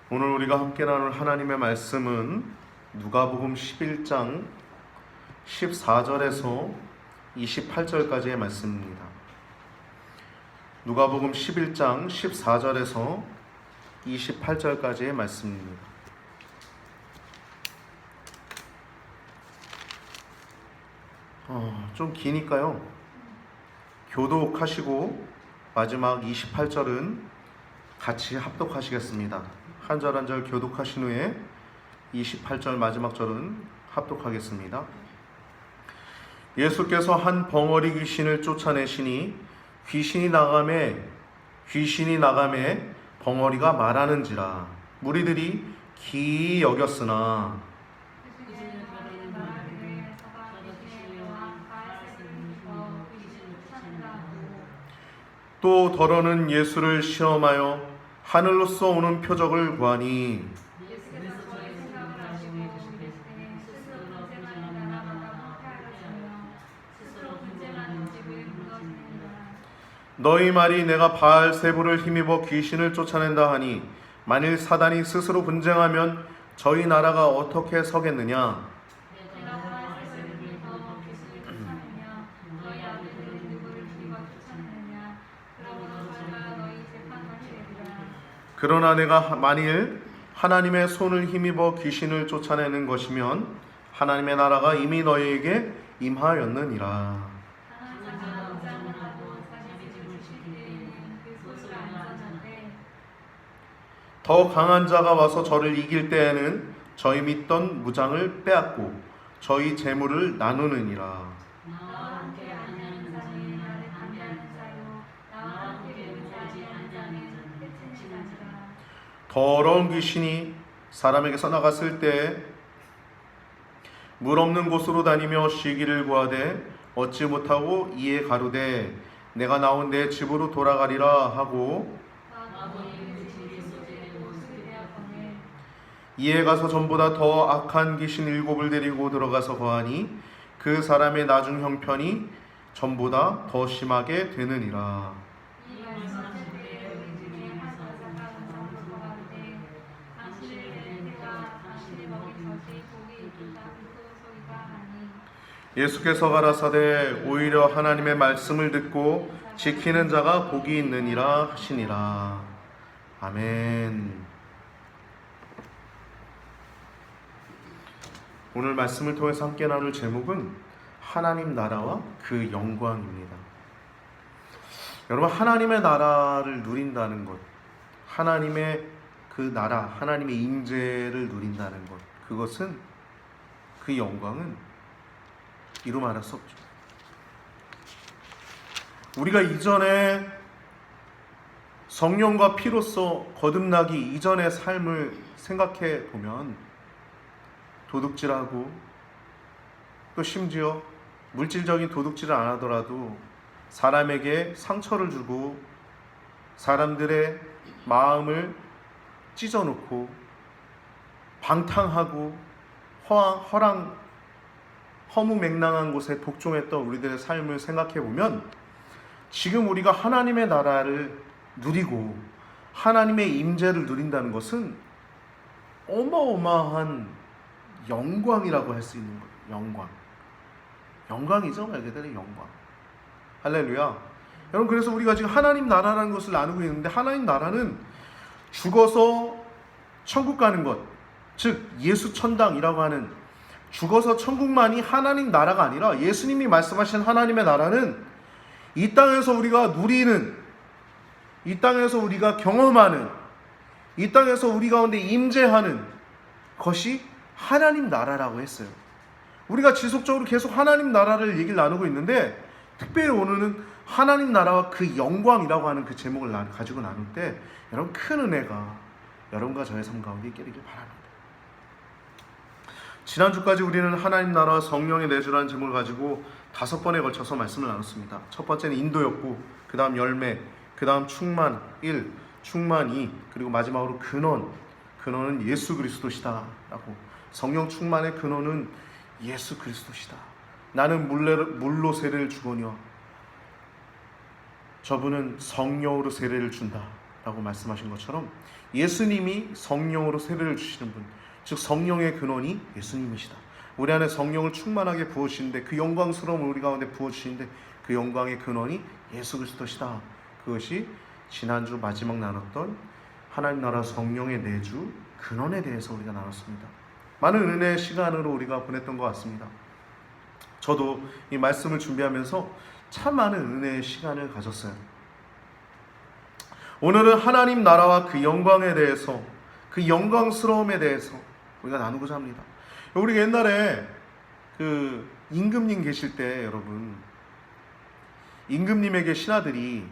오늘 우리가 함께 나눌 하나님의 말씀은 누가복음 11장 14절에서 28절까지의 말씀입니다. 누가복음 11장 14절에서 28절까지의 말씀입니다. 좀 기니까요. 교독하시고 마지막 28절은 같이 합독하시겠습니다. 한 절 한 절 교독하신 후에 28절 마지막 절은 합독하겠습니다. 예수께서 한 벙어리 귀신을 쫓아내시니 귀신이 나가매 벙어리가 말하는지라. 무리들이 기이 여겼으나 또 더러는 예수를 시험하여 하늘로서 오는 표적을 구하니 너희 말이 내가 바알세불을 힘입어 귀신을 쫓아낸다 하니 만일 사단이 스스로 분쟁하면 저희 나라가 어떻게 서겠느냐. 그러나 내가 만일 하나님의 손을 힘입어 귀신을 쫓아내는 것이면 하나님의 나라가 이미 너희에게 임하였느니라. 더 강한 자가 와서 저를 이길 때에는 저희 믿던 무장을 빼앗고 저희 재물을 나누느니라. 더러운 귀신이 사람에게서 나갔을 때 물 없는 곳으로 다니며 쉬기를 구하되 얻지 못하고 이에 가로되 내가 나온 내 집으로 돌아가리라 하고 이에 가서 전보다 더 악한 귀신 7을 데리고 들어가서 거하니 그 사람의 나중 형편이 전보다 더 심하게 되느니라. 예수께서 가라사대 오히려 하나님의 말씀을 듣고 지키는 자가 복이 있느니라 하시니라. 아멘. 오늘 말씀을 통해서 함께 나눌 제목은 하나님 나라와 그 영광입니다. 여러분, 하나님의 나라를 누린다는 것, 하나님의 그 나라, 하나님의 임재를 누린다는 것, 그것은, 그 영광은 이루 말할 수 없죠. 우리가 이전에 성령과 피로써 거듭나기 이전의 삶을 생각해 보면 도둑질하고 또 심지어 물질적인 도둑질을 안 하더라도 사람에게 상처를 주고 사람들의 마음을 찢어놓고 방탕하고 허무맹랑한 곳에 복종했던 우리들의 삶을 생각해보면 지금 우리가 하나님의 나라를 누리고 하나님의 임재를 누린다는 것은 어마어마한 영광이라고 할 수 있는 거예요. 영광이죠. 말 그대로 영광. 할렐루야. 여러분, 그래서 우리가 지금 하나님 나라라는 것을 나누고 있는데 하나님 나라는 죽어서 천국 가는 것, 즉 예수 천당이라고 하는, 죽어서 천국만이 하나님 나라가 아니라 예수님이 말씀하신 하나님의 나라는 이 땅에서 우리가 누리는, 이 땅에서 우리가 경험하는, 이 땅에서 우리 가운데 임재하는 것이 하나님 나라라고 했어요. 우리가 지속적으로 계속 하나님 나라를 얘기를 나누고 있는데 특별히 오늘은 하나님 나라와 그 영광이라고 하는 그 제목을 가지고 나눌 때 여러분, 큰 은혜가 여러분과 저의 삶 가운데 있기를 바랍니다. 지난주까지 우리는 하나님 나라와 성령의 내주라는 제목을 가지고 5번에 걸쳐서 말씀을 나눴습니다. 첫 번째는 인도였고, 그 다음 열매, 그 다음 충만 1, 충만 2, 그리고 마지막으로 근원은 예수 그리스도시다 라고. 성령 충만의 근원은 예수 그리스도시다. 나는 물로 세례를 주거니와 저분은 성령으로 세례를 준다 라고 말씀하신 것처럼 예수님이 성령으로 세례를 주시는 분, 즉 성령의 근원이 예수님이시다. 우리 안에 성령을 충만하게 부어주시는데 그 영광스러움을 우리 가운데 부어주시는데 그 영광의 근원이 예수 그리스도시다. 그것이 지난주 마지막 나눴던 하나님 나라 성령의 내주 근원에 대해서 우리가 나눴습니다. 많은 은혜의 시간으로 우리가 보냈던 것 같습니다. 저도 이 말씀을 준비하면서 참 많은 은혜의 시간을 가졌어요. 오늘은 하나님 나라와 그 영광에 대해서, 그 영광스러움에 대해서 우리가 나누고자 합니다. 우리 옛날에 그 임금님 계실 때 여러분, 임금님에게 신하들이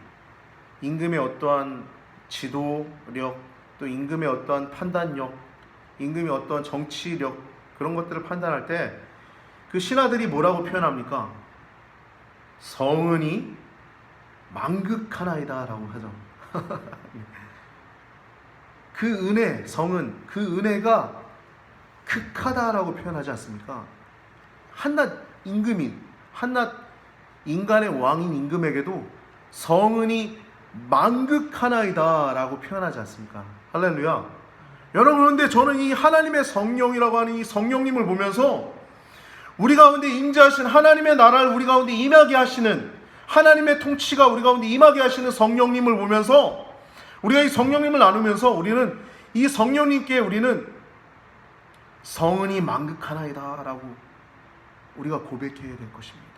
임금의 어떠한 지도력, 또 임금의 어떠한 판단력, 임금의 어떠한 정치력, 그런 것들을 판단할 때 그 신하들이 뭐라고 표현합니까? 성은이 망극하나이다 라고 하죠. 그 은혜, 성은, 그 은혜가 극하다라고 표현하지 않습니까? 한낱 임금인, 한낱 인간의 왕인 임금에게도 성은이 망극하나이다 라고 표현하지 않습니까? 할렐루야. 여러분, 그런데 저는 이 하나님의 성령이라고 하는 이 성령님을 보면서 우리 가운데 임재하신 하나님의 나라를 우리 가운데 임하게 하시는, 하나님의 통치가 우리 가운데 임하게 하시는 성령님을 보면서, 우리가 이 성령님을 나누면서 우리는 이 성령님께 우리는 성은이 망극하나이다 라고 우리가 고백해야 될 것입니다.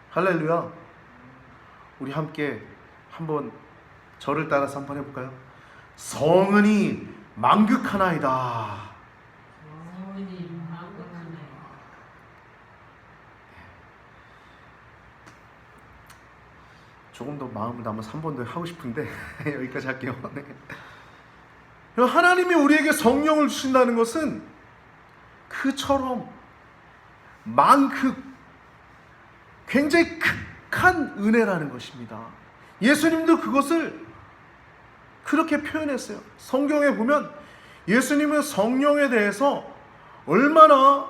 할렐루야. 우리 함께 한번 저를 따라서 한번 해볼까요? 성은이 망극하나이다. 성은이 망극하나이다. 조금 더 마음을 담아서 한 번 더 하고 싶은데 여기까지 할게요. 네. 하나님이 우리에게 성령을 주신다는 것은 그처럼 망극, 굉장히 극한 은혜라는 것입니다. 예수님도 그것을 그렇게 표현했어요. 성경에 보면 예수님은 성령에 대해서 얼마나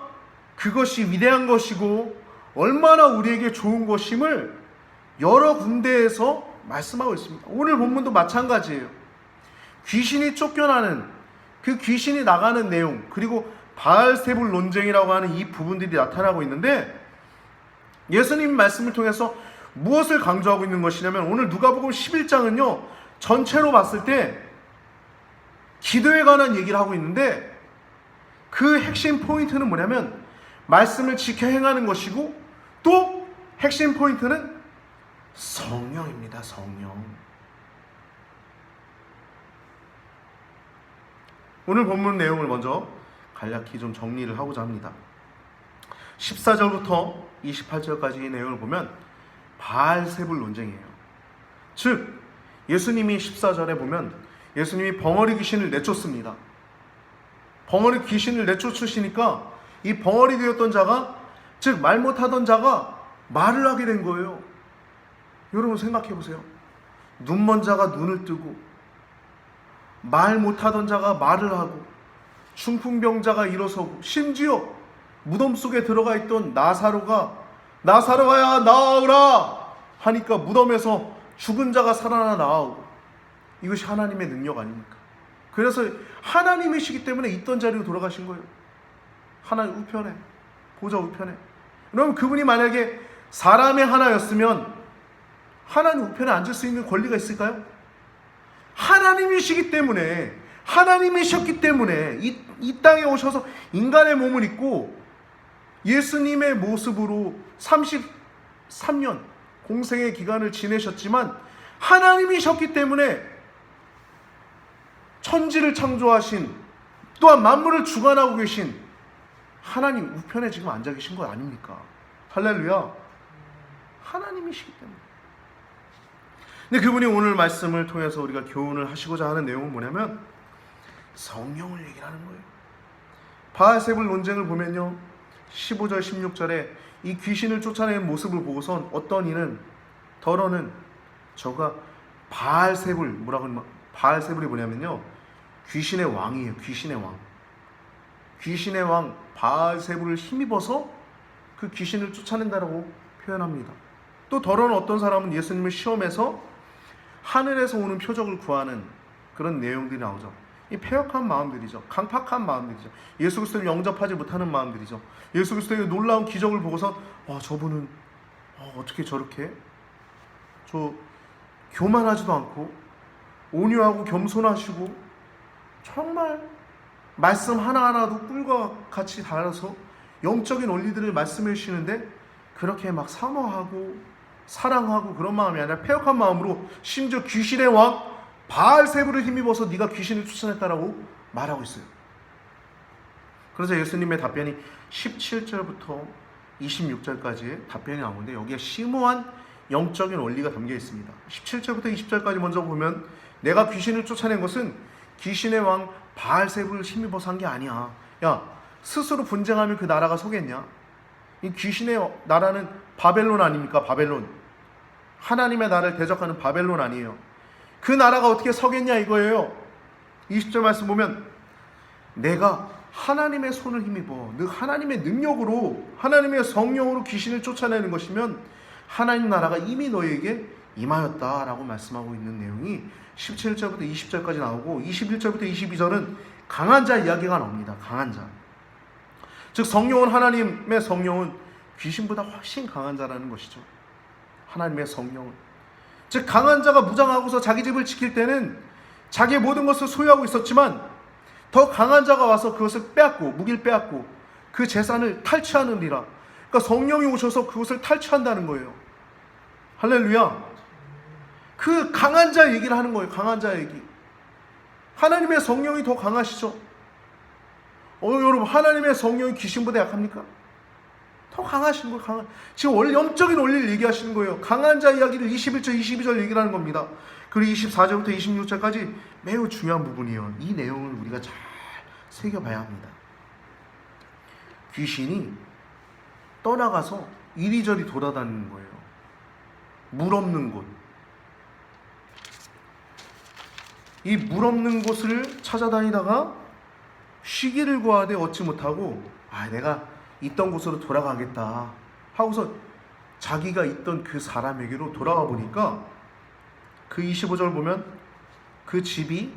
그것이 위대한 것이고 얼마나 우리에게 좋은 것임을 여러 군데에서 말씀하고 있습니다. 오늘 본문도 마찬가지예요. 귀신이 쫓겨나는, 그 귀신이 나가는 내용, 그리고 바알세불 논쟁이라고 하는 이 부분들이 나타나고 있는데, 예수님 말씀을 통해서 무엇을 강조하고 있는 것이냐면, 오늘 누가복음 11장은요 전체로 봤을 때 기도에 관한 얘기를 하고 있는데, 그 핵심 포인트는 뭐냐면 말씀을 지켜 행하는 것이고, 또 핵심 포인트는 성령입니다. 성령. 오늘 본문 내용을 먼저 간략히 좀 정리를 하고자 합니다. 14절부터 28절까지의 내용을 보면 바알세불 논쟁이에요. 즉 예수님이 14절에 보면 예수님이 벙어리 귀신을 내쫓습니다. 벙어리 귀신을 내쫓으시니까 이 벙어리 되었던 자가, 즉 말 못하던 자가 말을 하게 된 거예요. 여러분 생각해 보세요. 눈먼 자가 눈을 뜨고, 말 못하던 자가 말을 하고, 중풍병자가 일어서고, 심지어 무덤 속에 들어가 있던 나사로가 나사로야 나오라 하니까 무덤에서 죽은 자가 살아나 나오고, 이것이 하나님의 능력 아닙니까? 그래서 하나님이시기 때문에 있던 자리로 돌아가신 거예요. 하나님 우편에, 보좌 우편에. 그럼 그분이 만약에 사람의 하나였으면 하나님 우편에 앉을 수 있는 권리가 있을까요? 하나님이시기 때문에, 하나님이셨기 때문에 이 땅에 오셔서 인간의 몸을 입고 예수님의 모습으로 33년 공생의 기간을 지내셨지만, 하나님이셨기 때문에 천지를 창조하신, 또한 만물을 주관하고 계신 하나님 우편에 지금 앉아 계신 거 아닙니까? 할렐루야. 하나님이시기 때문에. 근데 그분이 오늘 말씀을 통해서 우리가 교훈을 하시고자 하는 내용은 뭐냐면 성령을 얘기하는 거예요. 바알세불 논쟁을 보면요, 15절 16절에 이 귀신을 쫓아내는 모습을 보고선 어떤 이는, 더러는 저가 바알세불, 뭐라고 하면 바알세불이 뭐냐면요, 귀신의 왕이에요. 귀신의 왕. 귀신의 왕 바알세불을 힘입어서 그 귀신을 쫓아낸다라고 표현합니다. 또 더러는 어떤 사람은 예수님을 시험해서 하늘에서 오는 표적을 구하는 그런 내용들이 나오죠. 이 패역한 마음들이죠. 강팍한 마음들이죠. 예수 그리스도를 영접하지 못하는 마음들이죠. 예수 그리스도의 놀라운 기적을 보고서 저분은 어떻게 저렇게 저 교만하지도 않고 온유하고 겸손하시고 정말 말씀 하나하나도 꿀과 같이 달아서 영적인 원리들을 말씀해 주시는데 그렇게 막 사모하고 사랑하고 그런 마음이 아니라 패역한 마음으로 심지어 귀신의 왕 바알세불을 힘입어서 네가 귀신을 쫓아냈다라고 말하고 있어요. 그래서 예수님의 답변이 17절부터 26절까지의 답변이 나오는데 여기에 심오한 영적인 원리가 담겨 있습니다. 17절부터 20절까지 먼저 보면 내가 귀신을 쫓아낸 것은 귀신의 왕 바알세불을 힘입어서 한 게 아니야. 야, 스스로 분쟁하면 그 나라가 서겠냐? 이 귀신의 나라는 바벨론 아닙니까? 바벨론. 하나님의 나라를 대적하는 바벨론 아니에요. 그 나라가 어떻게 서겠냐 이거예요. 20절 말씀 보면 내가 하나님의 손을 힘입어 즉 하나님의 능력으로 하나님의 성령으로 귀신을 쫓아내는 것이면 하나님 나라가 이미 너에게 임하였다라고 말씀하고 있는 내용이 17절부터 20절까지 나오고 21절부터 22절은 강한 자 이야기가 나옵니다. 강한 자. 즉 성령은 하나님의 성령은 귀신보다 훨씬 강한 자라는 것이죠. 하나님의 성령은. 즉 강한 자가 무장하고서 자기 집을 지킬 때는 자기의 모든 것을 소유하고 있었지만 더 강한 자가 와서 그것을 빼앗고 무기를 빼앗고 그 재산을 탈취하느니라. 그러니까 성령이 오셔서 그것을 탈취한다는 거예요. 할렐루야. 그 강한 자 얘기를 하는 거예요. 강한 자 얘기. 하나님의 성령이 더 강하시죠. 여러분 하나님의 성령이 귀신보다 약합니까? 더 강하신 거예요. 지금 원래 영적인 원리를 얘기하시는 거예요. 강한 자 이야기를 21절, 22절 얘기를 하는 겁니다. 그리고 24절부터 26절까지 매우 중요한 부분이에요. 이 내용을 우리가 잘 새겨봐야 합니다. 귀신이 떠나가서 이리저리 돌아다니는 거예요. 물 없는 곳. 이 물 없는 곳을 찾아다니다가 쉬기를 구하되 얻지 못하고 내가 있던 곳으로 돌아가겠다 하고서 자기가 있던 그 사람에게로 돌아가 보니까 그 25절 보면 그 집이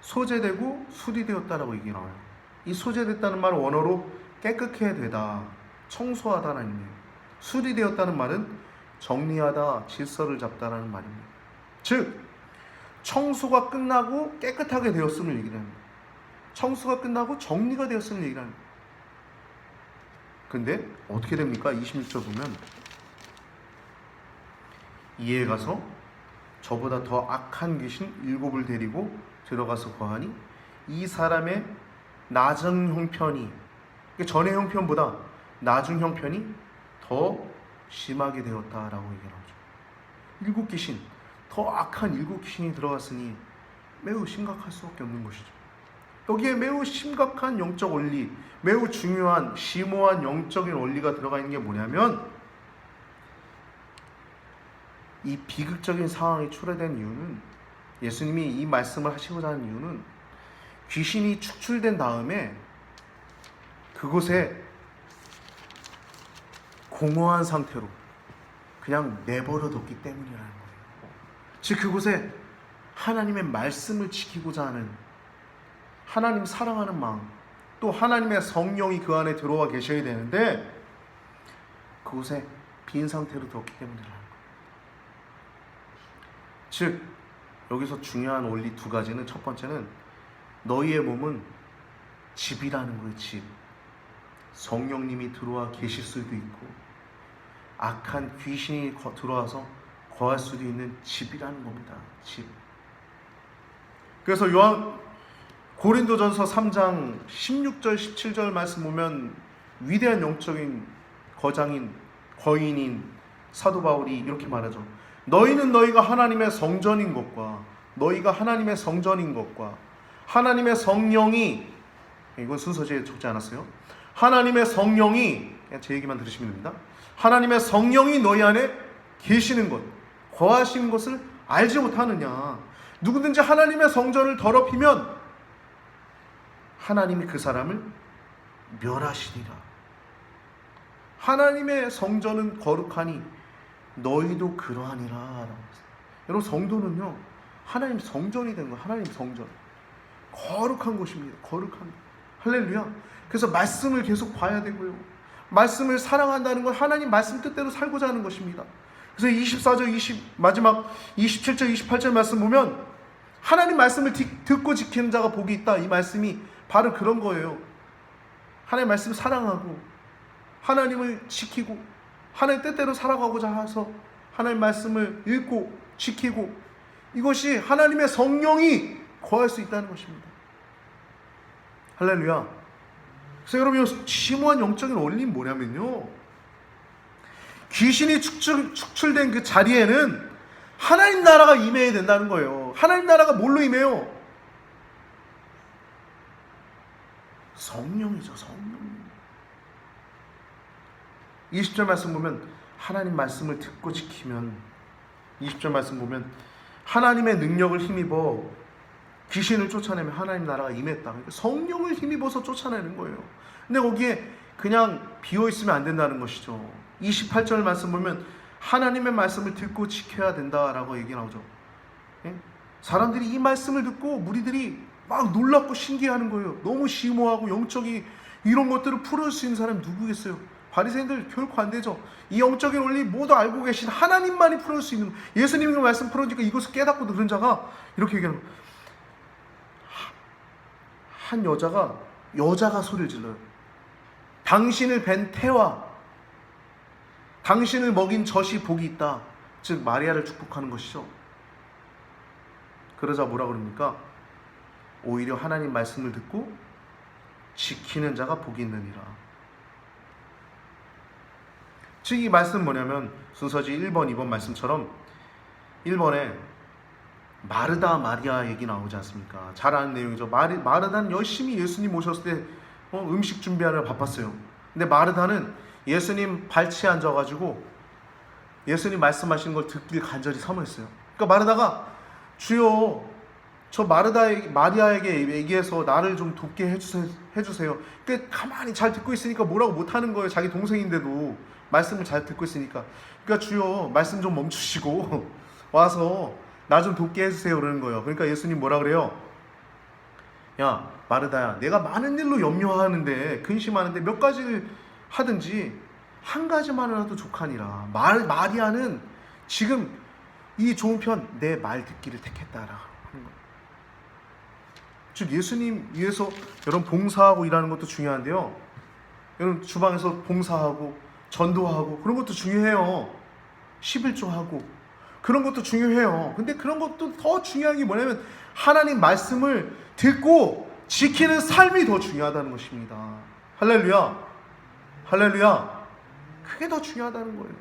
소재되고 수리되었다라고 얘기 나와요. 이 소재됐다는 말은 원어로 깨끗해야 되다, 청소하다라는 의미예요. 수리되었다는 말은 정리하다, 질서를 잡다라는 말입니다. 즉 청소가 끝나고 깨끗하게 되었음을 얘기를 합니다. 청소가 끝나고 정리가 되었음을 얘기를 합니다. 근데 어떻게 됩니까? 26절 보면 이에 가서 저보다 더 악한 귀신 7을 데리고 들어가서 거하니 이 사람의 나중 형편이 전의 형편보다 나중 형편이 더 심하게 되었다라고 얘기를 하죠. 7귀신, 더 악한 7귀신이 들어갔으니 매우 심각할 수밖에 없는 것이죠. 여기에 매우 심각한 영적 원리, 매우 중요한 심오한 영적인 원리가 들어가 있는 게 뭐냐면 이 비극적인 상황이 초래된 이유는 예수님이 이 말씀을 하시고자 하는 이유는 귀신이 축출된 다음에 그곳에 공허한 상태로 그냥 내버려 뒀기 때문이라는 거예요. 즉 그곳에 하나님의 말씀을 지키고자 하는 하나님 사랑하는 마음, 또 하나님의 성령이 그 안에 들어와 계셔야 되는데 그곳에 빈 상태로 뒀기 때문이라는 거예요. 즉 여기서 중요한 원리 두 가지는, 첫 번째는 너희의 몸은 집이라는 거예요. 집. 성령님이 들어와 계실 수도 있고 악한 귀신이 들어와서 거할 수도 있는 집이라는 겁니다. 집. 그래서 고린도전서 3장 16절 17절 말씀 보면 위대한 영적인 거인인 사도 바울이 이렇게 말하죠. 너희는 너희가 하나님의 성전인 것과 하나님의 성령이, 이건 순서지에 적지 않았어요. 하나님의 성령이, 제 얘기만 들으시면 됩니다. 하나님의 성령이 너희 안에 계시는 것, 거하신 것을 알지 못하느냐. 누구든지 하나님의 성전을 더럽히면 하나님이 그 사람을 멸하시리라. 하나님의 성전은 거룩하니 너희도 그러하니라. 여러분, 성도는요, 하나님 성전이 된 거예요. 하나님 성전. 거룩한 곳입니다. 거룩한 곳. 할렐루야. 그래서 말씀을 계속 봐야 되고요. 말씀을 사랑한다는 건 하나님 말씀 뜻대로 살고자 하는 것입니다. 그래서 24절, 마지막 27절, 28절 말씀 보면 하나님 말씀을 듣고 지키는 자가 복이 있다. 이 말씀이 바로 그런 거예요. 하나님 말씀을 사랑하고 하나님을 지키고 하나님 뜻대로 살아가고자 해서 하나님 말씀을 읽고 지키고, 이것이 하나님의 성령이 거할 수 있다는 것입니다. 할렐루야. 그래서 여러분, 심오한 영적인 원리는 뭐냐면요, 귀신이 축출된 그 자리에는 하나님 나라가 임해야 된다는 거예요. 하나님 나라가 뭘로 임해요? 성령이죠. 성령. 20절 말씀 보면 하나님 말씀을 듣고 지키면, 20절 말씀 보면 하나님의 능력을 힘입어 귀신을 쫓아내면 하나님 나라가 임했다. 그러니까 성령을 힘입어서 쫓아내는 거예요. 근데 거기에 그냥 비어있으면 안 된다는 것이죠. 28절 말씀 보면 하나님의 말씀을 듣고 지켜야 된다라고 얘기 나오죠. 예? 사람들이 이 말씀을 듣고 무리들이 막 놀랍고 신기해하는 거예요. 너무 심오하고 영적이 이런 것들을 풀을 수 있는 사람이 누구겠어요? 바리새인들 결코 안 되죠. 이 영적인 원리 모두 알고 계신 하나님만이 풀을 수 있는, 예수님의 말씀 풀어주니까 이것을 깨닫고도 그런 자가 이렇게 얘기하는 거예요. 한 여자가 소리를 질러요. 당신을 뵌 태와 당신을 먹인 젖이 복이 있다. 즉 마리아를 축복하는 것이죠. 그러자 뭐라 그럽니까? 오히려 하나님 말씀을 듣고 지키는 자가 복이 있느니라. 즉 이 말씀은 뭐냐면 순서지 1번, 2번 말씀처럼 1번에 마르다 마리아 얘기 나오지 않습니까? 잘 아는 내용이죠. 마르다는 열심히 예수님 오셨을 때 음식 준비하느라 바빴어요. 근데 마르다는 예수님 발치에 앉아가지고 예수님 말씀하시는 걸 듣길 간절히 사모했어요. 그러니까 마르다가 주여 저 마리아에게 얘기해서 나를 좀 돕게 해주세요. 그러니까 가만히 잘 듣고 있으니까 뭐라고 못하는 거예요. 자기 동생인데도 말씀을 잘 듣고 있으니까. 그러니까 주여 말씀 좀 멈추시고 와서 나 좀 돕게 해주세요 그러는 거예요. 그러니까 예수님 뭐라 그래요? 야 마르다야, 내가 많은 일로 염려하는데 근심하는데 몇 가지를 하든지 한 가지만이라도 족하니라. 마리아는 지금 이 좋은 편 내 말 듣기를 택했다라 하는 거예요. 즉 예수님 위해서 여러분 봉사하고 일하는 것도 중요한데요, 여러분 주방에서 봉사하고 전도하고 그런 것도 중요해요. 11조하고 그런 것도 중요해요. 근데 그런 것도 더 중요한 게 뭐냐면 하나님 말씀을 듣고 지키는 삶이 더 중요하다는 것입니다. 할렐루야. 할렐루야. 그게 더 중요하다는 거예요.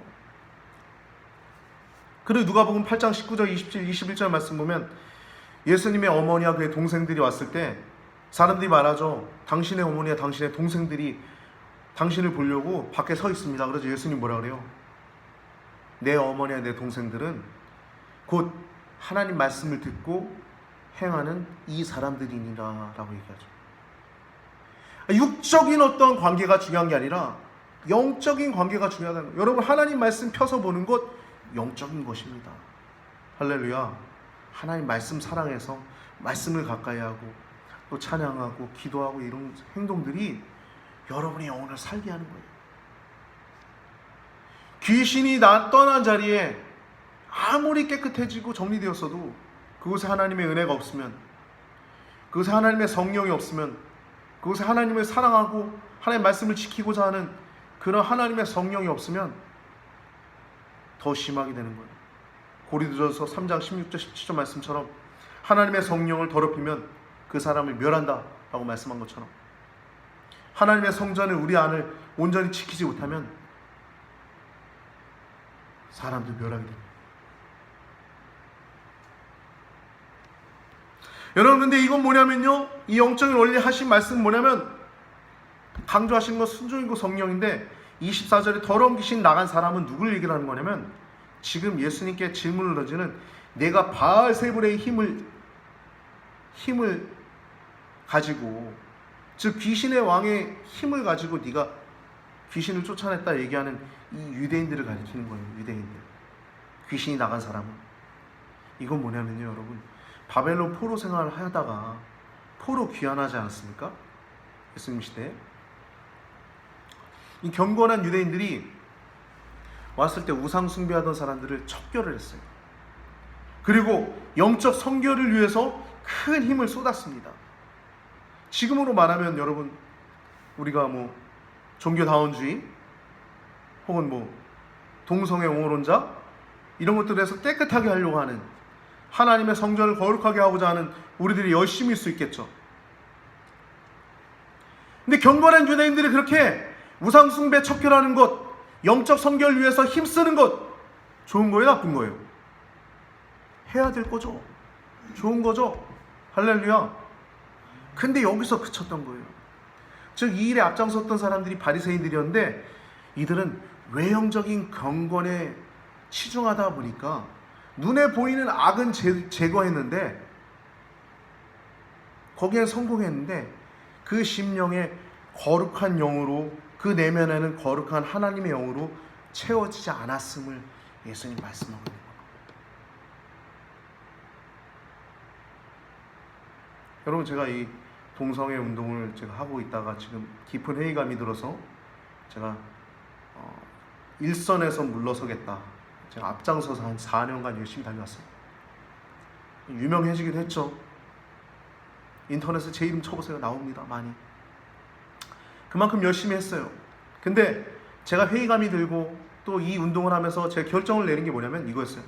그리고 누가복음 8장 19절 27, 21절 말씀 보면 예수님의 어머니와 그의 동생들이 왔을 때 사람들이 말하죠. 당신의 어머니와 당신의 동생들이 당신을 보려고 밖에 서 있습니다. 그래서 예수님 뭐라 그래요? 내 어머니와 내 동생들은 곧 하나님 말씀을 듣고 행하는 이 사람들이니라 라고 얘기하죠. 육적인 어떤 관계가 중요한 게 아니라 영적인 관계가 중요하다는 거예요. 여러분 하나님 말씀 펴서 보는 것 영적인 것입니다. 할렐루야. 하나님 말씀 사랑해서 말씀을 가까이 하고 또 찬양하고 기도하고 이런 행동들이 여러분의 영혼을 살게 하는 거예요. 귀신이 떠난 자리에 아무리 깨끗해지고 정리되었어도 그곳에 하나님의 은혜가 없으면, 그곳에 하나님의 성령이 없으면, 그곳에 하나님을 사랑하고 하나님의 말씀을 지키고자 하는 그런 하나님의 성령이 없으면 더 심하게 되는 거예요. 고린도전서 3장 16절 17절 말씀처럼 하나님의 성령을 더럽히면 그 사람을 멸한다 라고 말씀한 것처럼 하나님의 성전을 우리 안을 온전히 지키지 못하면 사람들 멸하게 됩니다. 여러분 근데 이건 뭐냐면요, 이 영적인 원리 하신 말씀은 뭐냐면 강조하시는 건 순종이고 성령인데 24절에 더러운 귀신 나간 사람은 누굴 얘기를 하는 거냐면 지금 예수님께 질문을 던지는 내가 바알세불의 힘을 가지고, 즉 귀신의 왕의 힘을 가지고 네가 귀신을 쫓아냈다 얘기하는 이 유대인들을 가리키는 거예요. 유대인들, 귀신이 나간 사람은. 이건 뭐냐면요, 여러분, 바벨론 포로 생활을 하다가 포로 귀환하지 않았습니까? 예수님 시대에 이 경건한 유대인들이 왔을 때 우상 숭배하던 사람들을 척결을 했어요. 그리고 영적 성결을 위해서 큰 힘을 쏟았습니다. 지금으로 말하면 여러분, 우리가 뭐 종교다원주의 혹은 뭐 동성애 옹호론자 이런 것들에서 깨끗하게 하려고 하는, 하나님의 성전을 거룩하게 하고자 하는 우리들이 열심일 수 있겠죠. 근데 경건한 유대인들이 그렇게 우상 숭배 척결하는 것, 영적 성결을 위해서 힘쓰는 것, 좋은 거예요, 나쁜 거예요? 해야 될 거죠. 좋은 거죠. 할렐루야. 근데 여기서 그쳤던 거예요. 즉 이 일에 앞장섰던 사람들이 바리새인들이었는데, 이들은 외형적인 경건에 치중하다 보니까 눈에 보이는 악은 제거했는데, 거기에 성공했는데 그 심령에 거룩한 영으로, 그 내면에는 거룩한 하나님의 영으로 채워지지 않았음을 예수님 말씀하고 있는 겁니다. 여러분, 제가 이 동성애 운동을 제가 하고 있다가 지금 깊은 회의감이 들어서 제가 일선에서 물러서겠다, 제가 앞장서서 한 4년간 열심히 달려왔어요. 유명해지기도 했죠. 인터넷에 제 이름 쳐보세요. 나옵니다. 많이. 그만큼 열심히 했어요. 근데 제가 회의감이 들고 또 이 운동을 하면서 제가 결정을 내린 게 뭐냐면 이거였어요.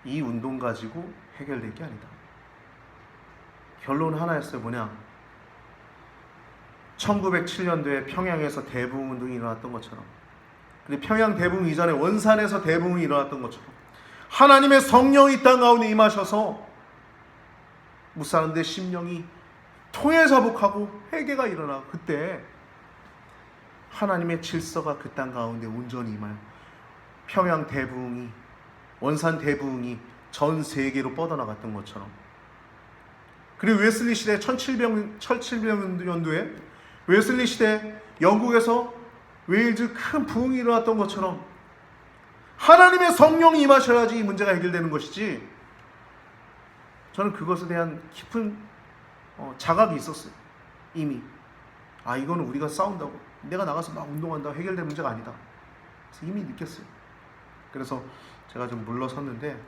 이 운동 가지고 해결될 게 아니다. 결론은 하나였어요. 뭐냐? 1907년도에 평양에서 대부흥운동이 일어났던 것처럼, 근데 평양 대부흥 이전에 원산에서 대부흥이 일어났던 것처럼 하나님의 성령이 이 땅 가운데 임하셔서 무사람들의 심령이 통일사복하고 회개가 일어나고, 그때 하나님의 질서가 그 땅 가운데 온전히 임하여 평양 대부흥이, 원산 대부흥이 전 세계로 뻗어나갔던 것처럼, 그리고 웨슬리 시대 1700년도에 웨슬리 시대 영국에서 웨일즈 큰 부흥이 일어났던 것처럼 하나님의 성령이 임하셔야지 이 문제가 해결되는 것이지, 저는 그것에 대한 깊은 자각이 있었어요. 이미 이거는 우리가 싸운다고, 내가 나가서 막 운동한다고 해결될 문제가 아니다. 그래서 이미 느꼈어요. 그래서 제가 좀 물러섰는데,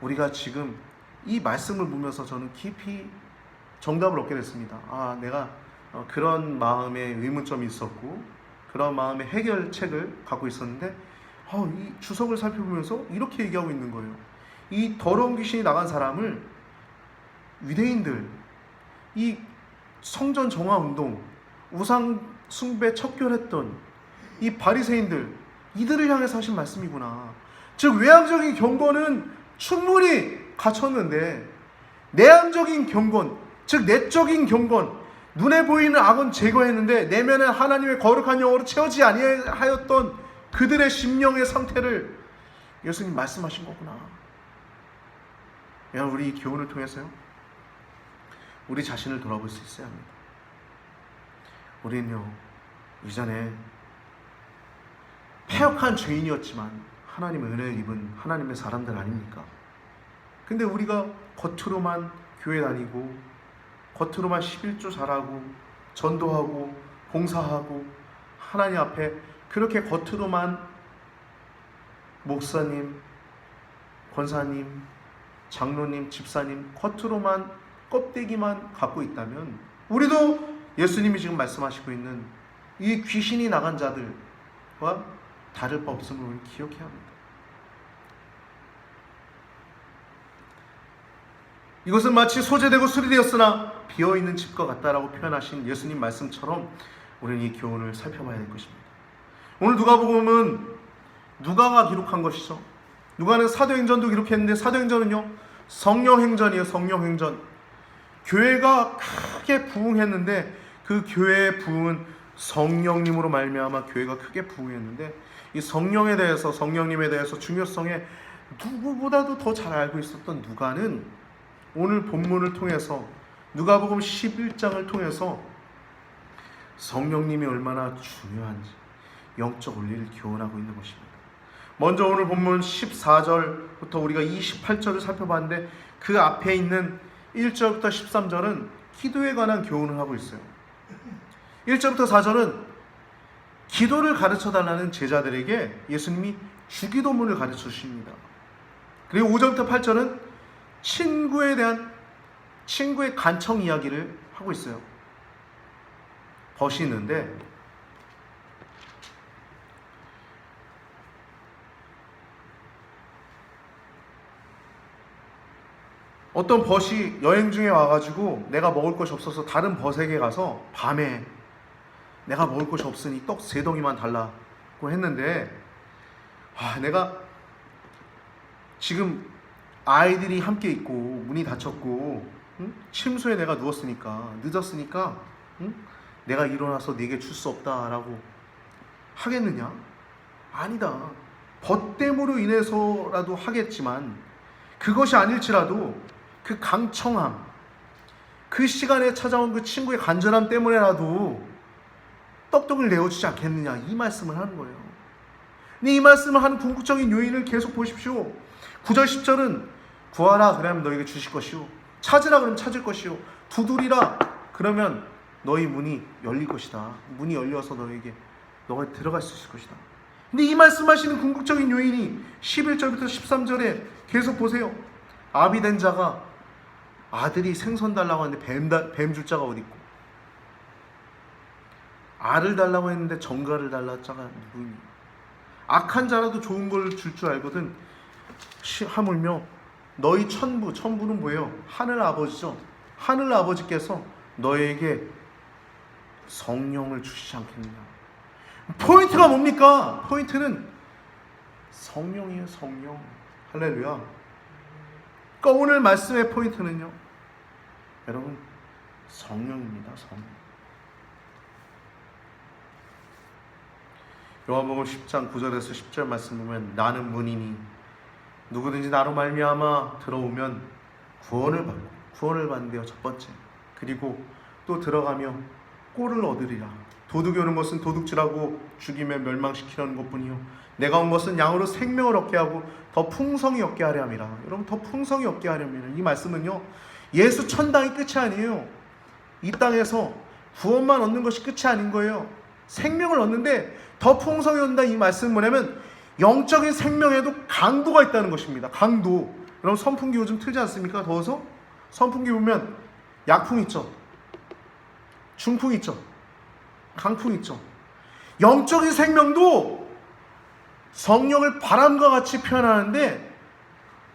우리가 지금 이 말씀을 보면서 저는 깊이 정답을 얻게 됐습니다. 내가 그런 마음의 의문점이 있었고 그런 마음의 해결책을 갖고 있었는데, 이 주석을 살펴보면서 이렇게 얘기하고 있는 거예요. 이 더러운 귀신이 나간 사람을 유대인들, 이 성전 정화 운동, 우상 숭배 척결했던 이 바리새인들, 이들을 향해서 하신 말씀이구나. 즉 외향적인 경건은 충분히 갖췄는데 내향적인 경건, 즉 내적인 경건, 눈에 보이는 악은 제거했는데 내면에 하나님의 거룩한 영으로 채워지지 아니하였던 그들의 심령의 상태를 예수님 말씀하신 거구나. 여러분, 우리 이 교훈을 통해서요, 우리 자신을 돌아볼 수 있어야 합니다. 우리는요, 이전에 패역한 죄인이었지만 하나님의 은혜를 입은 하나님의 사람들 아닙니까? 근데 우리가 겉으로만 교회 다니고 겉으로만 11조 잘하고 전도하고 봉사하고 하나님 앞에 그렇게 겉으로만 목사님, 권사님, 장로님, 집사님 겉으로만 껍데기만 갖고 있다면, 우리도 예수님이 지금 말씀하시고 있는 이 귀신이 나간 자들과 다를 바 없음을 우리는 기억해야 합니다. 이것은 마치 소재되고 수리되었으나 비어있는 집과 같다라고 표현하신 예수님 말씀처럼 우리는 이 교훈을 살펴봐야 될 것입니다. 오늘 누가복음은 누가가 기록한 것이죠. 누가는 사도행전도 기록했는데 사도행전은요, 성령행전이에요. 성령행전. 교회가 크게 부흥했는데 그 교회의 부흥은 성령님으로 말미암아 교회가 크게 부흥했는데, 이 성령에 대해서, 성령님에 대해서 중요성에 누구보다도 더 잘 알고 있었던 누가는 오늘 본문을 통해서, 누가복음 11장을 통해서 성령님이 얼마나 중요한지 영적 원리를 교훈하고 있는 것입니다. 먼저 오늘 본문 14절부터 우리가 28절을 살펴봤는데 그 앞에 있는 1절부터 13절은 기도에 관한 교훈을 하고 있어요. 1절부터 4절은 기도를 가르쳐달라는 제자들에게 예수님이 주기도문을 가르쳐 주십니다. 그리고 5절부터 8절은 친구에 대한 친구의 간청 이야기를 하고 있어요. 벗이 있는데 어떤 벗이 여행 중에 와가지고 내가 먹을 것이 없어서 다른 벗에게 가서 밤에 내가 먹을 것이 없으니 떡 3덩이만 달라고 했는데 내가 지금 아이들이 함께 있고 문이 닫혔고 침소에 내가 누웠으니까 늦었으니까 내가 일어나서 네게 줄 수 없다라고 하겠느냐? 아니다. 벗 때문으로 인해서라도 하겠지만 그것이 아닐지라도 그 강청함, 그 시간에 찾아온 그 친구의 간절함 때문에라도 떡떡을 내어주지 않겠느냐, 이 말씀을 하는 거예요. 근데 이 말씀을 하는 궁극적인 요인을 계속 보십시오. 9절 10절은 구하라 그러면 너에게 주실 것이요, 찾으라 그러면 찾을 것이요, 두드리라 그러면 너희 문이 열릴 것이다. 문이 열려서 너가 들어갈 수 있을 것이다. 근데 이 말씀하시는 궁극적인 요인이 11절부터 13절에 계속 보세요. 아비 된 자가 아들이 생선 달라고 하는데 뱀 줄 자가 어디 있고, 알을 달라고 했는데 정갈을 달라 자가 누구니? 악한 자라도 좋은 걸 줄 줄 알거든 하물며 너희 천부는 뭐예요? 하늘 아버지죠. 하늘 아버지께서 너에게 성령을 주시지 않겠느냐. 포인트가 뭡니까? 포인트는 성령이에요. 성령. 할렐루야. 그러니까 오늘 말씀의 포인트는요, 여러분, 성령입니다. 성령. 요한복음 10장 9절에서 10절 말씀 보면 나는 문이니 누구든지 나로 말미암아 들어오면 구원을 받는데요. 첫 번째. 그리고 또 들어가며 꼴을 얻으리라. 도둑이 오는 것은 도둑질하고 죽이며 멸망시키려는 것뿐이요 내가 온 것은 양으로 생명을 얻게 하고 더 풍성히 얻게 하려 함이라. 여러분, 더 풍성히 얻게 하려면 이 말씀은요, 예수 천당이 끝이 아니에요. 이 땅에서 구원만 얻는 것이 끝이 아닌 거예요. 생명을 얻는데 더 풍성히 얻는다. 이 말씀은 뭐냐면 영적인 생명에도 강도가 있다는 것입니다. 강도. 여러분, 선풍기 요즘 틀지 않습니까? 더워서 선풍기 보면 약풍 있죠, 중풍 있죠, 강풍 있죠. 영적인 생명도 성령을 바람과 같이 표현하는데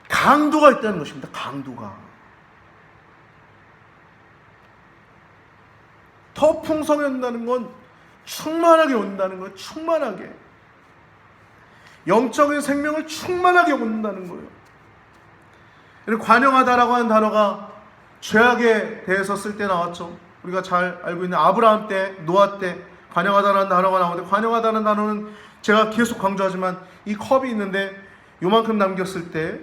강도가 있다는 것입니다. 강도가. 더 풍성해진다는 건 충만하게 온다는 거예요. 충만하게. 영적인 생명을 충만하게 얻는다는 거예요. 그리고 관용하다라고 하는 단어가 죄악에 대해서 쓸 때 나왔죠. 우리가 잘 알고 있는 아브라함 때, 노아 때 관용하다라는 단어가 나오는데, 관용하다는 단어는 제가 계속 강조하지만 이 컵이 있는데 요만큼 남겼을 때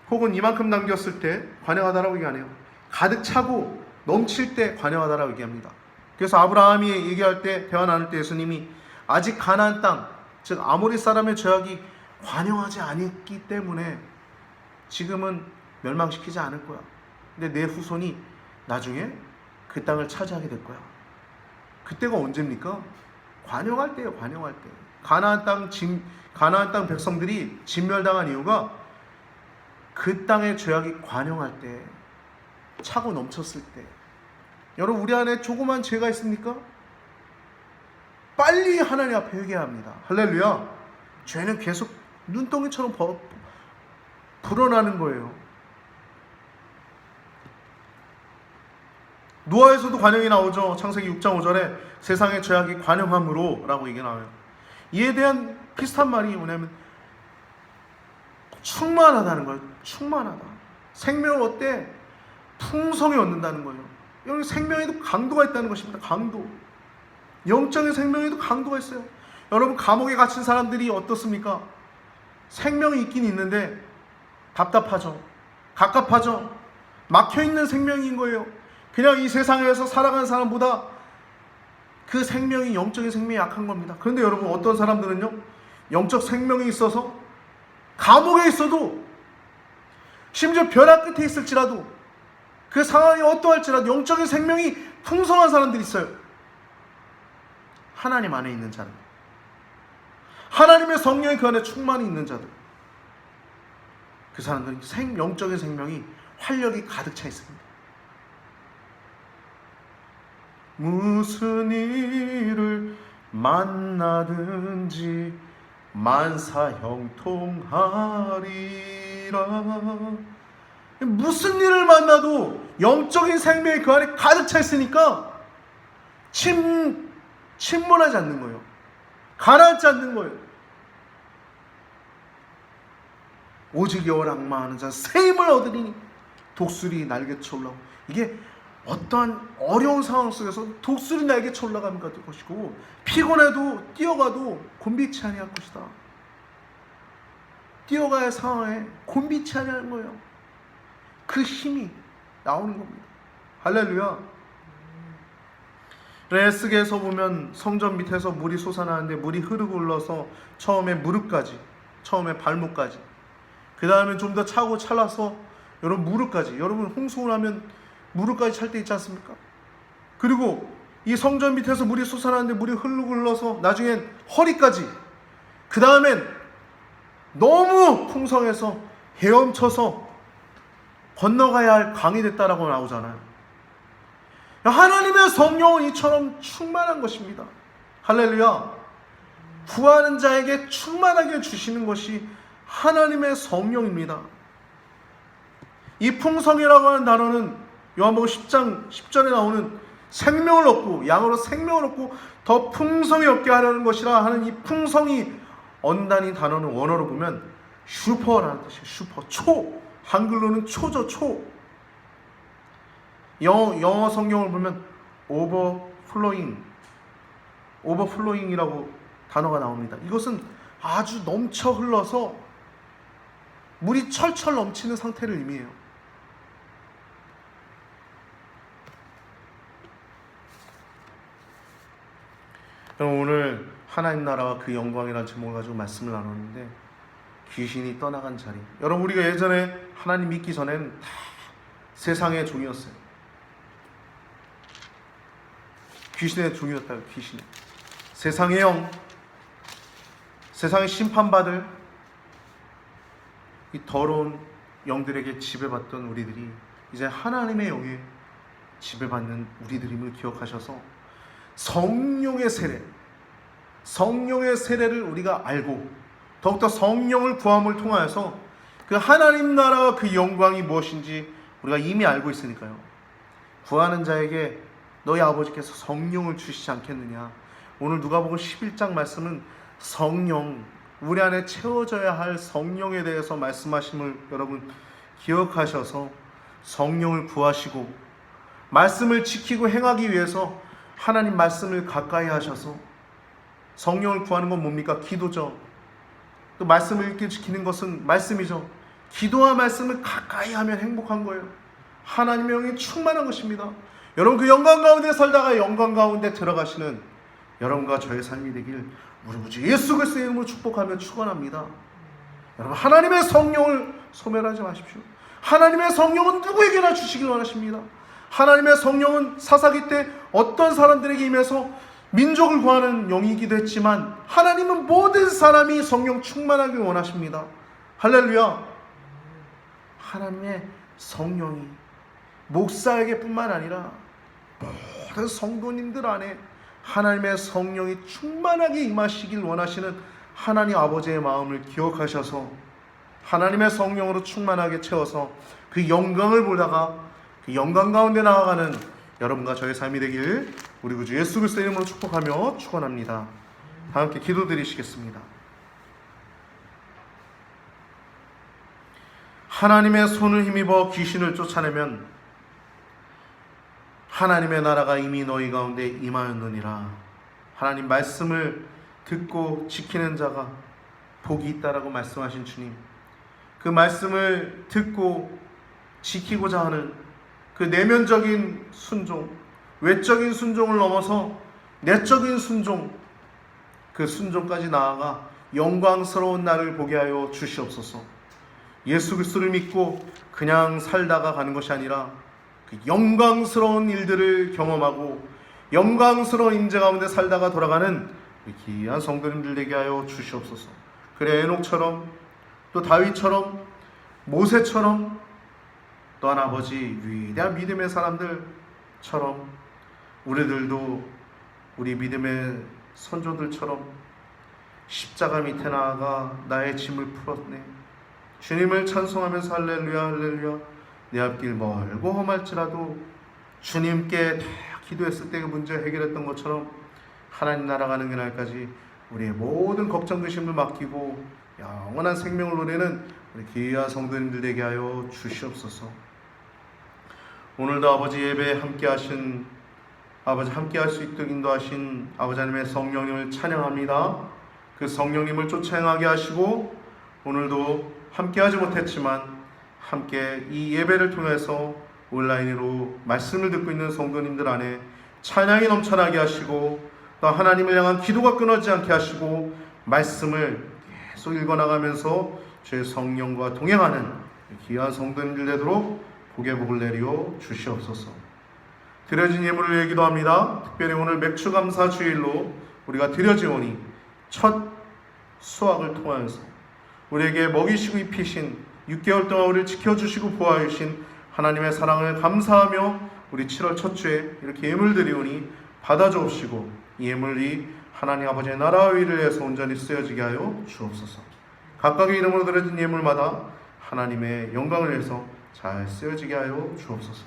혹은 이만큼 남겼을 때 관용하다라고 얘기 안 해요. 가득 차고 넘칠 때 관용하다라고 얘기합니다. 그래서 아브라함이 얘기할 때, 대화 나눌 때 예수님이 아직 가나안 땅, 즉 아모리 사람의 죄악이 관용하지 않았기 때문에 지금은 멸망시키지 않을 거야. 근데 내 후손이 나중에 그 땅을 차지하게 될 거야. 그때가 언제입니까? 관용할 때예요. 관용할 때. 가나안 땅 백성들이 진멸당한 이유가 그 땅의 죄악이 관용할 때, 차고 넘쳤을 때. 여러분, 우리 안에 조그만 죄가 있습니까? 빨리 하나님 앞에 회개해야 합니다. 할렐루야. 죄는 계속 눈덩이처럼 불어나는 거예요. 노아에서도 관용이 나오죠. 창세기 6장 5절에 세상의 죄악이 관용함으로 라고 얘기 나와요. 이에 대한 비슷한 말이 뭐냐면 충만하다는 거예요. 충만하다. 생명을 어때? 풍성히 얻는다는 거예요. 여기 생명에도 강도가 있다는 것입니다. 강도. 영적인 생명에도 강도가 있어요. 여러분, 감옥에 갇힌 사람들이 어떻습니까? 생명이 있긴 있는데 답답하죠. 갑갑하죠. 막혀있는 생명인 거예요. 그냥 이 세상에서 살아가는 사람보다 그 생명이, 영적인 생명이 약한 겁니다. 그런데 여러분, 어떤 사람들은요, 영적 생명이 있어서 감옥에 있어도 심지어 벼락 끝에 있을지라도 그 상황이 어떠할지라도 영적인 생명이 풍성한 사람들이 있어요. 하나님 안에 있는 자들, 하나님의 성령이 그 안에 충만히 있는 자들, 그 사람들은 영적인 생명이 활력이 가득 차 있습니다. 무슨 일을 만나든지 만사형통하리라. 무슨 일을 만나도 영적인 생명이 그 안에 가득 차 있으니까 침몰하지 않는 거예요. 가라앉지 않는 거예요. 오직 여호와를 앙망하는 자는 새 힘을 얻으리니 독수리 날개쳐 올라오고, 이게 어떠한 어려운 상황 속에서 독수리 날개쳐 올라가는 것이고, 피곤해도 뛰어가도 곤비치 아니할 것이다. 뛰어가야 할 상황에 곤비치 아니하는 거예요. 그 힘이 나오는 겁니다. 할렐루야. 에스겔에서 보면 성전 밑에서 물이 솟아나는데 물이 흐르고 흘러서 처음에 무릎까지, 처음에 발목까지, 그 다음에 좀 더 차고 찰라서 여러분 무릎까지, 여러분 홍수를 하면 무릎까지 찰 때 있지 않습니까? 그리고 이 성전 밑에서 물이 솟아나는데 물이 흐르고 흘러서 나중엔 허리까지, 그 다음엔 너무 풍성해서 헤엄쳐서 건너가야 할 강이 됐다라고 나오잖아요. 하나님의 성령은 이처럼 충만한 것입니다. 할렐루야. 구하는 자에게 충만하게 주시는 것이 하나님의 성령입니다. 이 풍성이라고 하는 단어는 요한복음 10장 10절에 나오는 생명을 얻고 양으로 생명을 얻고 더 풍성히 얻게 하려는 것이라 하는 이 풍성이 언단이 단어는 원어로 보면 슈퍼라는 뜻이에요. 슈퍼, 초. 한글로는 초죠, 초. 영어 성경을 보면 오버플로잉이라고 단어가 나옵니다. 이것은 아주 넘쳐 흘러서 물이 철철 넘치는 상태를 의미해요. 오늘 하나님 나라와 그 영광이라는 제목을 가지고 말씀을 나눴는데, 귀신이 떠나간 자리. 여러분, 우리가 예전에 하나님 믿기 전에는 다 세상의 종이었어요. 귀신의 종이었다요. 귀신. 세상의 영, 세상의 심판받을 이 더러운 영들에게 지배받던 우리들이 이제 하나님의 영에 지배받는 우리들임을 기억하셔서 성령의 세례를 우리가 알고 더욱더 성령을 구함을 통하여서 그 하나님 나라와 그 영광이 무엇인지 우리가 이미 알고 있으니까요. 구하는 자에게 너희 아버지께서 성령을 주시지 않겠느냐. 오늘 누가복음 11장 말씀은 성령, 우리 안에 채워져야 할 성령에 대해서 말씀하심을 여러분 기억하셔서 성령을 구하시고 말씀을 지키고 행하기 위해서 하나님 말씀을 가까이 하셔서, 성령을 구하는 건 뭡니까? 기도죠. 또 말씀을 읽게 지키는 것은 말씀이죠. 기도와 말씀을 가까이 하면 행복한 거예요. 하나님의 영이 충만한 것입니다. 여러분, 그 영광 가운데 살다가 영광 가운데 들어가시는 여러분과 저의 삶이 되길 우리 구주 예수 그리스도의 이름으로 축복하며 축원합니다. 여러분, 하나님의 성령을 소멸하지 마십시오. 하나님의 성령은 누구에게나 주시길 원하십니다. 하나님의 성령은 사사기 때 어떤 사람들에게 임해서 민족을 구하는 영이기도 했지만, 하나님은 모든 사람이 성령 충만하길 원하십니다. 할렐루야. 하나님의 성령이 목사에게 뿐만 아니라 모든 성도님들 안에 하나님의 성령이 충만하게 임하시길 원하시는 하나님 아버지의 마음을 기억하셔서 하나님의 성령으로 충만하게 채워서 그 영광을 보다가 그 영광 가운데 나아가는 여러분과 저의 삶이 되길 우리 구주 예수 그리스도의 이름으로 축복하며 축원합니다. 다 함께 기도드리시겠습니다. 하나님의 손을 힘입어 귀신을 쫓아내면 하나님의 나라가 이미 너희 가운데 임하였느니라. 하나님 말씀을 듣고 지키는 자가 복이 있다라고 말씀하신 주님, 그 말씀을 듣고 지키고자 하는 그 내면적인 순종, 외적인 순종을 넘어서 내적인 순종, 그 순종까지 나아가 영광스러운 날을 보게 하여 주시옵소서. 예수 그리스도를 믿고 그냥 살다가 가는 것이 아니라 그 영광스러운 일들을 경험하고 영광스러운 임재 가운데 살다가 돌아가는 귀한 성도님들 되게 하여 주시옵소서. 그래 에녹처럼 또 다윗처럼 모세처럼 또한 아버지 위대한 믿음의 사람들처럼 우리들도 우리 믿음의 선조들처럼 십자가 밑에 나아가 나의 짐을 풀었네. 주님을 찬송하면서 할렐루야 할렐루야 내 앞길 멀고 험할지라도 주님께 다 기도했을 때 그 문제 해결했던 것처럼 하나님 나라 가는 그날까지 우리의 모든 걱정 근심을 맡기고 영원한 생명을 누리는 우리 귀한 성도님들 되게 하여 주시옵소서. 오늘도 아버지 예배에 함께하신 아버지 함께할 수 있도록 인도하신 아버지 하나님의 성령님을 찬양합니다. 그 성령님을 쫓아 행하게 하시고 오늘도 함께하지 못했지만 함께 이 예배를 통해서 온라인으로 말씀을 듣고 있는 성도님들 안에 찬양이 넘쳐나게 하시고 또 하나님을 향한 기도가 끊어지지 않게 하시고 말씀을 계속 읽어나가면서 주의 성령과 동행하는 귀한 성도님들 되도록 복의 복을 내려 주시옵소서. 드려진 예물을 위해 기도합니다. 특별히 오늘 맥주감사 주일로 우리가 드려지오니 첫 수확을 통하여서 우리에게 먹이시고 입히신 6개월 동안 우리를 지켜주시고 보호하여 주신 하나님의 사랑을 감사하며 우리 7월 첫 주에 이렇게 예물 드리오니 받아주옵시고 이 예물이 하나님 아버지의 나라의 일을 위해서 온전히 쓰여지게 하여 주옵소서. 각각의 이름으로 드려진 예물마다 하나님의 영광을 위해서 잘 쓰여지게 하여 주옵소서.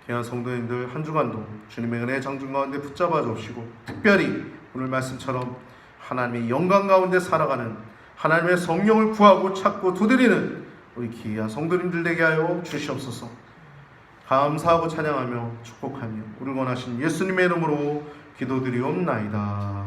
귀한 성도님들 한 주간도 주님의 은혜의 장중 가운데 붙잡아 주옵시고 특별히 오늘 말씀처럼 하나님의 영광 가운데 살아가는 하나님의 성령을 구하고 찾고 두드리는 우리 귀한 성도님들 되게 하여 주시옵소서. 감사하고 찬양하며 축복하며 우리를 원하신 예수님의 이름으로 기도드리옵나이다.